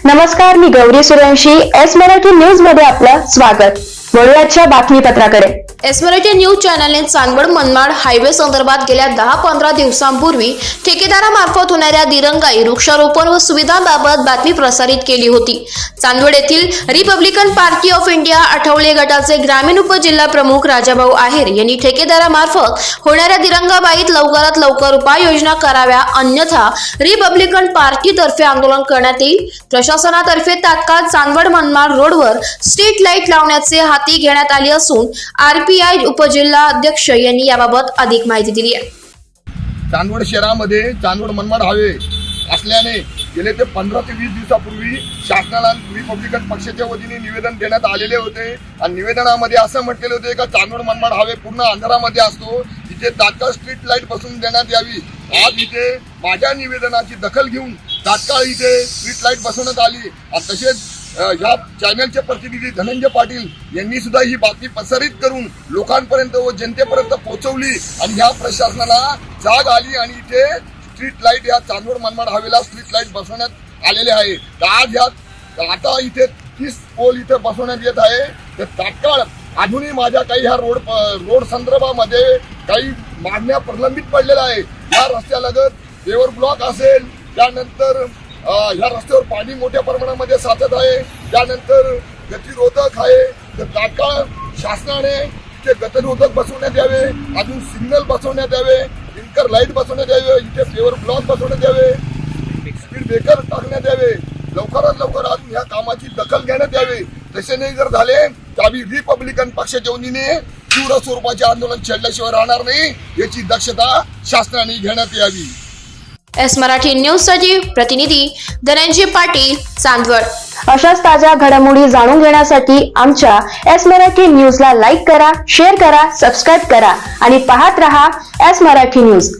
नमस्कार, मी Gauri Suryavanshi. S Marathi news मध्ये आपलं स्वागत. वळूयाच्या बातमीपत्राकडे. एस मराठी न्यूज चॅनलने चांदवड मनमाड हायवे संदर्भात गेल्या 10-15 दिवसांपूर्वी ठेकेदारामार्फत होणाऱ्या दिरंगाई, वृक्षारोपण व सुविधांबाबत बातमी प्रसारित केली होती. चांदवड येथील Republican party of India Athawale गटाचे ग्रामीण उपजिल्हा प्रमुख राजाभाऊ आहेर यांनी ठेकेदारामार्फत होणाऱ्या दिरंगाबाईत लवकरात लवकर उपाययोजना कराव्या, अन्यथा रिपब्लिकन पार्टीतर्फे आंदोलन करण्यात येईल. प्रशासनातर्फे तात्काळ चांदवड मनमाड रोडवर स्ट्रीट लाईट लावण्याचे हाती घेण्यात आली असून आरपीआय उपजिल्हा अध्यक्ष यांनी याबाबत अधिक माहिती दिली आहे. चांदवड शहरामध्ये चांदवड मनमाड हायवे असल्याने गेले ते 15 ते 20 दिवसापूर्वी शासनाला रिपब्लिकन पक्षाच्या वतीने निवेदन देण्यात आलेले होते आणि निवेदनामध्ये असं म्हटलेले होते का चांदवड मनमाड हायवे पूर्ण अंधारामध्ये असतो, इथे तात्काळ स्ट्रीट लाईट बसवून देण्यात यावी. आज इथे माझ्या निवेदनाची दखल घेऊन तात्काळ इथे स्ट्रीट लाईट बसवण्यात आली आणि तसेच या चॅनलचे प्रतिनिधी धनंजय पाटील यांनी सुद्धा ही बातमी प्रसारित करून लोकांपर्यंत व जनतेपर्यंत पोहोचवली आणि ह्या प्रशासनाला जाग आली आणि इथे स्ट्रीट लाईट या चांदवड मनमाड हायवेला स्ट्रीट लाईट बसवण्यात आलेले आहे. तर आज आता इथे 30 पोल इथे बसवण्यात येत आहे. तर तात्काळ अजूनही माझ्या काही ह्या रोड संदर्भामध्ये काही मागण्या प्रलंबित पडलेल्या आहे. या रस्त्यालगत पेवर ब्लॉक असेल, त्यानंतर ह्या रस्त्यावर पाणी मोठ्या प्रमाणामध्ये साचत आहे, त्यानंतर गतिरोधक आहे. तर तात्काळ शासनाने इथे गतिरोधक बसवण्यात यावे, अजून सिग्नल बसवण्यात यावे, इंकर लाईट बसवण्यात यावे, इथे पेवर ब्लॉक बसवण्यात यावे, स्पीड ब्रेकर टाकण्यात यावे. लवकरात लवकर अजून ह्या कामाची दखल घेण्यात यावी. तसे नाही जर झाले तर आम्ही रिपब्लिकन पक्षाच्या वतीने तीव्र स्वरूपाचे आंदोलन छेडल्याशिवाय राहणार नाही, याची दक्षता शासनाने घेण्यात यावी. एस मराठी न्यूज साठी प्रतिनिधी धनंजय पाटील, चांदवड. अशाच ताज्या घडामोडी जाणून घेण्यासाठी आमच्या एस मराठी न्यूजला लाईक करा, शेअर करा, सबस्क्राईब करा आणि पाहत रहा एस मराठी न्यूज.